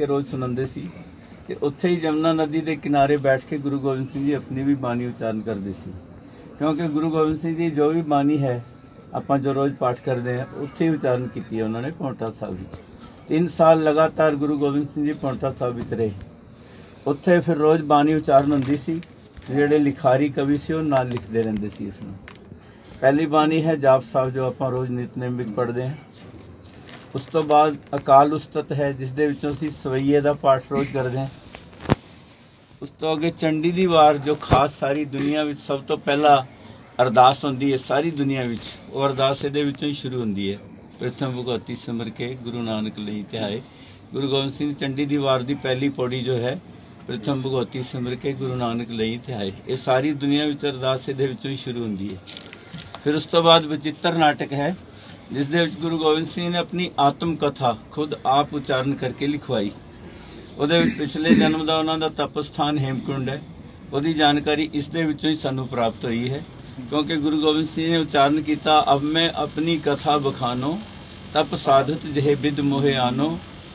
के रोज़ सुनाते सी कि उत्थे ही यमुना नदी के किनारे बैठ के गुरु गोबिंद सिंह जी अपनी भी बाणी उच्चारण करते सी, क्योंकि गुरु गोबिंद सिंह जी जो भी बाणी है आप जो रोज़ पाठ करते हैं उत्थे ही उच्चारण की है उन्होंने पौंटा साहब में। 3 साल लगातार गुरु गोबिंद सिंह जी पौंटा साहब में रहे। उत्थे फिर रोज़ बाणी उच्चारण होंदी सी, ਜਿਹੜੇ लिखारी कवि से वो नाल लिखते रहते सी। इसमें पहली बाणी है जाप साहब जो आप रोज़ नितनेम में पढ़ते हैं। उस तो बाद अकाल उस्तत है जिस दे विचों असीं सवैये दा पाठ रोज़ करते हैं। उस तो अगे चंडी दी वार जो खास सारी दुनिया में सब तो पहला अरदास होंदी है सारी दुनिया में, वो अरदास इहदे विचों ही शुरू होंदी है। प्रथम भगवती सिमर के गुरु नानक लई ध्याए। गुरु गोबिंद सिंह चंडी दी वार दी पहली पौड़ी जो है प्रथम भगवती सिमर के गुरु नानक लई ध्याए, ये सारी दुनिया में अरदास इहदे विचों ही शुरू होंदी है। फिर उस तो बाद विचित्र नाटक है जिस दे विच गुरु गोबिंद सिंह ने अपनी आत्म कथा खुद आप उच्चारण करके लिखवाई। ਉਹਦੇ ਵਿੱਚ ਪਿਛਲੇ जन्म का उन्हों का तप स्थान हेमकुंड है, ਉਹਦੀ जानकारी इस दे विचों ही सानू प्राप्त हुई है, क्योंकि गुरु गोबिंद सिंह ने उच्चारण किया अब मैं अपनी कथा बखानो तप साधत जहे बिद मोहे आनो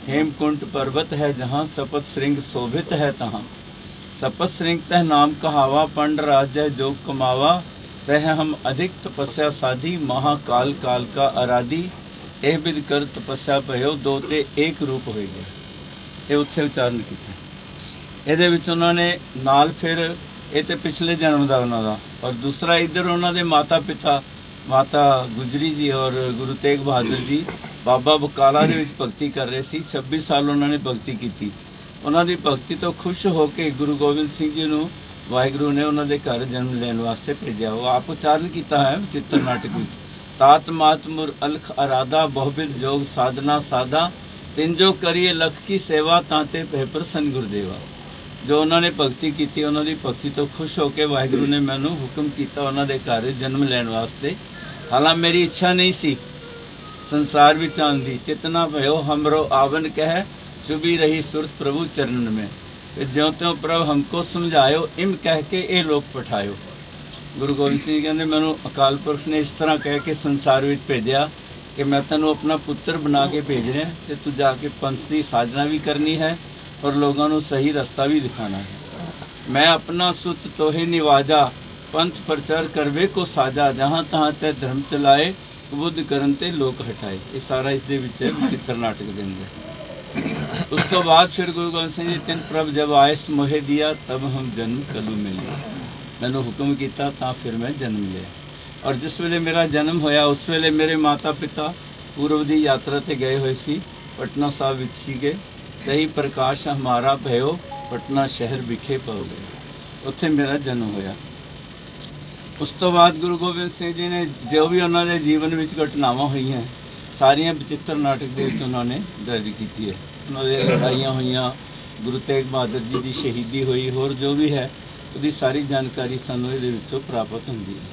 हेमकुंड पर्वत है जहाँ सपत श्रृंग शोभित है तहाँ सपत श्रृंग तह नाम कहावा पंड राजय जोग कमावा तह हम अधिक तपस्या साधी महाकाल काल का आराधी ए बिद कर तपस्या भयो दो ते एक रूप हो गए। ये उत्थे उच्चारण किया। ਇਹਦੇ ਵਿੱਚ ਉਹਨਾਂ ਨੇ ਨਾਲ ਫਿਰ ਇਹ ਤੇ पिछले जन्म ਦਾ ਉਹਨਾਂ ਦਾ, और दूसरा इधर उन्होंने माता पिता माता गुजरी जी और गुरु तेग बहादुर जी बाबा बकाला ਦੇ ਵਿੱਚ भगती कर रहे सी। 26 साल उन्होंने भगती की। उन्होंने भगती तो खुश होकर गुरु गोबिंद सिंह जी ਨੂੰ वाहिगुरु ने उन्होंने घर जन्म लेने वास्ते भेजा। वो आप उच्चारण किया है चित्र नाटक में तात मात मुर अलख अराधा बहुबिद जोग साधना साधा तिन जो करिए लख की सेवा तांते पे प्रसन्न गुरुदेवा। जो उन्होंने भगती की उन्होंने भगती तो खुश होकर वाहिगुरु ने मैनू हुक्म किया उन्होंने घर जन्म लैन वास्ते। हालांकि मेरी इच्छा नहीं सी संसार विच आउण दी, चितना भयो हमरो आवन कह चुभी रही सुरत प्रभु चरणन में ज्यों त्यों प्रभु हमको समझायो इम कह के ये लोग पठायो। गुरु गोबिंद सिंह कहते मैनू अकाल पुरख ने इस तरह कह के संसार विच भेजा कि मैं तेनों अपना पुत्र बना के भेज रहा कि तू जाके पंथ की साधना भी करनी है और लोगों को सही रास्ता भी दिखाना है। मैं अपना सुत तोहे निवाजा पंथ प्रचार करवे को साजा जहाँ तहाँ ते धर्म चलाए बुद्ध करन ते लोक हटाए। ये सारा इस दे विच चित्र नाटक के अंदर। उस तो बाद फिर गुरु गोबिंद सिंह जी तिन प्रभ जब आयस मोहे दिया तब हम जन्म कलू मिले। मैनू हुक्म किया तां फिर मैं जन्म लिया, और जिस वेले मेरा जन्म होया उस वेले मेरे माता पिता पूर्व की यात्रा ते गए हुए सी पटना साहब विच सीगे। तही प्रकाश हमारा भयो पटना शहर विखे पौ गए, उत्थे मेरा जन्म होया। उस तो बाद गुरु गोबिंद सिंह जी ने जो भी उन्होंने जीवन में घटनावां हुई हैं सारिया विचित्र नाटक के उन्होंने दर्ज की है। उन्होंने लड़ाइयाँ हुई, गुरु तेग बहादुर जी की शहीदी हुई, होर जो भी है उसकी सारी जानकारी सानू इहदे विचों प्राप्त होंदी है।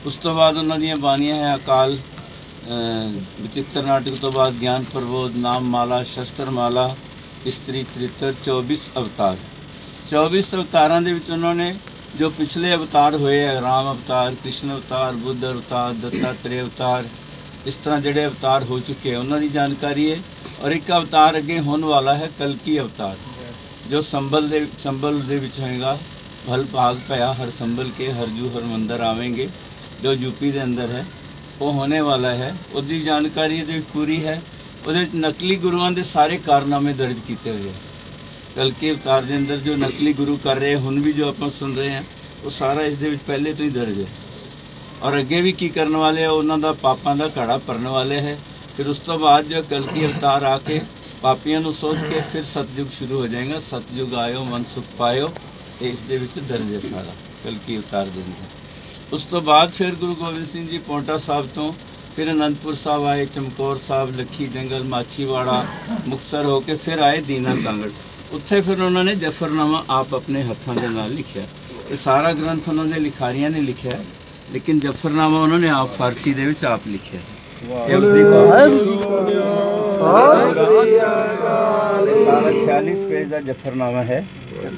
उस तो बाद उन्होंने बाणियां है अकाल विचित्र नाटक तो बाद ज्ञान प्रबोध नाम माला शस्त्र माला स्त्री चरित्र 24 अवतार। 24 अवतारों के उन्होंने जो पिछले अवतार हुए है राम अवतार कृष्ण अवतार बुद्ध अवतार दत्तात्रेय अवतार इस तरह जोड़े अवतार हो चुके हैं उन्होंने जानकारी है। और एक अवतार अगे होने वाला है कल्की अवतार जो संबल दे विच होएगा। भल भाग पया हर संबल के हरजू हर मंदिर आवेंगे जो यूपी के अंदर है वो होने वाला है। उसकी जानकारी पूरी है। वो नकली गुरुओं के सारे कारनामे दर्ज किए हुए हैं। कल्कि अवतार के अंदर जो नकली गुरु कर रहे हैं हुण भी जो आप सुन रहे हैं वो सारा इस दे विच पहले तो ही दर्ज है। और अगे भी की करने वाले है उन्हों का पापां का घड़ा भरने वाले है। फिर उस तो बाद जो कल्कि अवतार आके पापियों को सोच के फिर सतयुग शुरू हो जाएगा। सतयुग आयो मन सुख पायो इस दे विच दर्ज है सारा कल्कि अवतार के अंदर। उस तो बाद फिर गुरु गोबिंद सिंह जी पौंटा साहब तो फिर आनंदपुर साहब आए चमकौर साहब लखी जंगल माछीवाड़ा मुक्तसर होके फिर आए दीना कांगड़। उत्थे फिर उन्होंने जफरनामा आप अपने हथों के नाल लिखा। ये सारा ग्रंथ उन्होंने लिखारियां ने लिखा है लेकिन जफरनामा उन्होंने आप फारसी दे विच आप लिखा है। सारा 46 पेज का जफरनामा है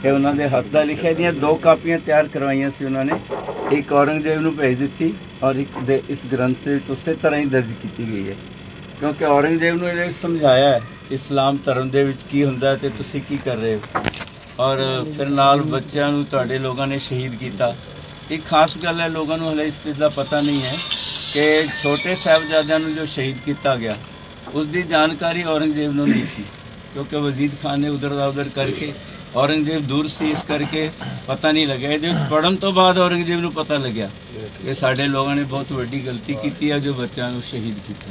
ये उन्होंने हाथ का लिखा। दी 2 कापियां तैयार करवाइया सी उन्होंने, एक औरंगजेब नूं भेज दी और एक इस ग्रंथ उस तरह ही दर्ज की गई है क्योंकि औरंगजेब नूं समझाया है ਇਸਲਾਮ ਧਰਮ ਦੇ ਵਿੱਚ ਕੀ ਹੁੰਦਾ ਤੇ ਤੁਸੀਂ ਕੀ ਕਰ ਰਹੇ ਹੋ। ਔਰ ਫਿਰ ਨਾਲ ਬੱਚਿਆਂ ਨੂੰ ਤੁਹਾਡੇ ਲੋਕਾਂ ਨੇ ਸ਼ਹੀਦ ਕੀਤਾ। ਇੱਕ ਖਾਸ ਗੱਲ ਹੈ, ਲੋਕਾਂ ਨੂੰ ਹਲੇ ਇਸ ਚੀਜ਼ ਦਾ ਪਤਾ ਨਹੀਂ ਹੈ ਕਿ ਛੋਟੇ ਸਾਹਿਬਜ਼ਾਦਿਆਂ ਨੂੰ ਜੋ ਸ਼ਹੀਦ ਕੀਤਾ ਗਿਆ ਉਸ ਦੀ ਜਾਣਕਾਰੀ ਔਰੰਗਜ਼ੇਬ ਨੂੰ ਨਹੀਂ ਸੀ, ਕਿਉਂਕਿ ਵਜ਼ੀਦ ਖਾਨ ਨੇ ਉਧਰ ਦਾ ਉਧਰ ਕਰਕੇ, ਔਰੰਗਜ਼ੇਬ ਦੂਰ ਸੀ ਇਸ ਕਰਕੇ ਪਤਾ ਨਹੀਂ ਲੱਗਿਆ। ਇਹਦੇ ਵਿੱਚ ਪੜ੍ਹਨ ਤੋਂ ਬਾਅਦ ਔਰੰਗਜ਼ੇਬ ਨੂੰ ਪਤਾ ਲੱਗਿਆ ਕਿ ਸਾਡੇ ਲੋਕਾਂ ਨੇ ਬਹੁਤ ਵੱਡੀ ਗਲਤੀ ਕੀਤੀ ਹੈ ਜੋ ਬੱਚਿਆਂ ਨੂੰ ਸ਼ਹੀਦ ਕੀਤਾ।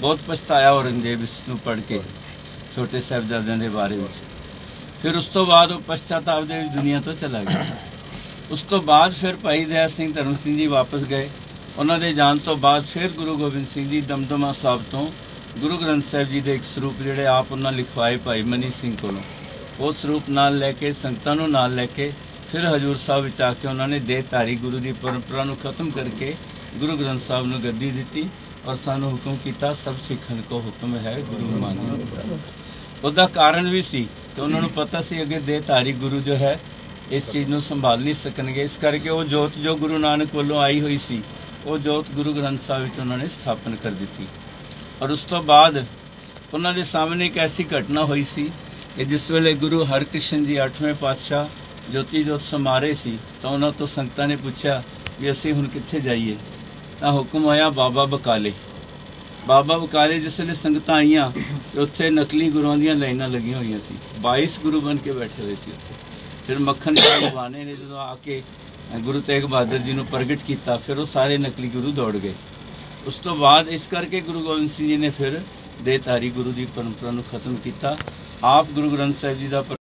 ਬਹੁਤ ਪਛਤਾਇਆ ਔਰੰਗਜ਼ੇਬ ਇਸ ਨੂੰ ਪੜ੍ਹ ਕੇ, ਛੋਟੇ ਸਾਹਿਬਜ਼ਾਦਿਆਂ ਦੇ ਬਾਰੇ ਵਿੱਚ। ਫਿਰ ਉਸ ਤੋਂ ਬਾਅਦ ਉਹ ਪਛਤਾਤਾਪ ਦੇ ਵਿੱਚ ਦੁਨੀਆ ਤੋਂ ਚਲਾ ਗਿਆ। ਉਸ ਤੋਂ ਬਾਅਦ ਫਿਰ ਭਾਈ ਦਇਆ ਸਿੰਘ ਧਰਮ ਸਿੰਘ ਜੀ ਵਾਪਸ ਗਏ। ਉਹਨਾਂ ਦੇ ਜਾਣ ਤੋਂ ਬਾਅਦ ਫਿਰ ਗੁਰੂ ਗੋਬਿੰਦ ਸਿੰਘ ਜੀ ਦਮਦਮਾ ਸਾਹਿਬ ਤੋਂ ਗੁਰੂ ਗ੍ਰੰਥ ਸਾਹਿਬ ਜੀ ਦੇ ਇੱਕ ਸਰੂਪ ਜਿਹੜੇ ਆਪ ਉਹਨਾਂ ਲਿਖਵਾਏ ਭਾਈ ਮਨੀ ਸਿੰਘ ਕੋਲੋਂ, ਉਹ ਸਰੂਪ ਨਾਲ ਲੈ ਕੇ, ਸੰਗਤਾਂ ਨੂੰ ਨਾਲ ਲੈ ਕੇ ਫਿਰ ਹਜੂਰ ਸਾਹਿਬ ਵਿੱਚ ਆ ਕੇ ਉਹਨਾਂ ਨੇ ਦੇਹਧਾਰੀ ਗੁਰੂ ਦੀ ਪਰੰਪਰਾ ਨੂੰ ਖਤਮ ਕਰਕੇ ਗੁਰੂ ਗ੍ਰੰਥ ਸਾਹਿਬ ਨੂੰ ਗੱਦੀ ਦਿੱਤੀ ਔਰ ਸਾਨੂੰ ਹੁਕਮ ਕੀਤਾ, ਸਭ ਸਿੱਖਣ ਕੋ ਹੁਕਮ ਹੈ ਗੁਰੂ ਮਾਨੋ। ਉਹਦਾ ਕਾਰਨ ਵੀ ਸੀ ਕਿ ਉਹਨਾਂ ਨੂੰ ਪਤਾ ਸੀ ਅੱਗੇ ਦੇਹਧਾਰੀ ਗੁਰੂ ਜੋ ਹੈ ਇਸ ਚੀਜ਼ ਨੂੰ ਸੰਭਾਲ ਨਹੀਂ ਸਕਣਗੇ, ਇਸ ਕਰਕੇ ਉਹ ਜੋਤ ਜੋ ਗੁਰੂ ਨਾਨਕ ਵੱਲੋਂ ਆਈ ਹੋਈ ਸੀ ਉਹ ਜੋਤ ਗੁਰੂ ਗ੍ਰੰਥ ਸਾਹਿਬ ਵਿੱਚ ਉਹਨਾਂ ਨੇ ਸਥਾਪਨ ਕਰ ਦਿੱਤੀ। ਔਰ ਉਸ ਤੋਂ ਬਾਅਦ ਉਹਨਾਂ ਦੇ ਸਾਹਮਣੇ ਇੱਕ ਐਸੀ ਘਟਨਾ ਹੋਈ ਸੀ ਕਿ ਜਿਸ ਵੇਲੇ ਗੁਰੂ ਹਰਕ੍ਰਿਸ਼ਨ ਜੀ 8ਵੇਂ ਪਾਤਸ਼ਾਹ ਜੋਤੀ ਜੋਤ ਸਮਾ ਰਹੇ ਸੀ ਤਾਂ ਉਹਨਾਂ ਤੋਂ ਸੰਗਤਾਂ ਨੇ ਪੁੱਛਿਆ ਵੀ ਅਸੀਂ ਹੁਣ ਕਿੱਥੇ ਜਾਈਏ। ਤਾਂ ਹੁਕਮ ਹੋਇਆ ਬਾਬਾ ਬਕਾਲੇ। ਬਾਬਾ ਬਕਾਲੇ ਜਿਸ ਵੇਲੇ ਸੰਗਤਾਂ ਆਈਆਂ ਤੇ ਉੱਥੇ ਨਕਲੀ ਗੁਰੂਆਂ ਦੀਆਂ ਲਾਈਨਾਂ ਲੱਗੀਆਂ ਹੋਈਆਂ ਸੀ, 22 ਗੁਰੂ ਬਣ ਕੇ ਬੈਠੇ ਹੋਏ ਸੀ ਉੱਥੇ। ਫਿਰ ਮੱਖਣ ਸਿੰਘ ਬਾਣੇ ਨੇ ਜਦੋਂ ਆ ਕੇ ਗੁਰੂ ਤੇਗ ਬਹਾਦਰ ਜੀ ਨੂੰ ਪ੍ਰਗਟ ਕੀਤਾ, ਫਿਰ ਉਹ ਸਾਰੇ ਨਕਲੀ ਗੁਰੂ ਦੌੜ ਗਏ। ਉਸ ਤੋਂ ਬਾਅਦ ਇਸ ਕਰਕੇ ਗੁਰੂ ਗੋਬਿੰਦ ਸਿੰਘ ਜੀ ਨੇ ਫਿਰ ਦੇਹਧਾਰੀ ਗੁਰੂ ਦੀ ਪਰੰਪਰਾ ਨੂੰ ਖਤਮ ਕੀਤਾ। ਆਪ ਗੁਰੂ ਗ੍ਰੰਥ ਸਾਹਿਬ ਜੀ ਦਾ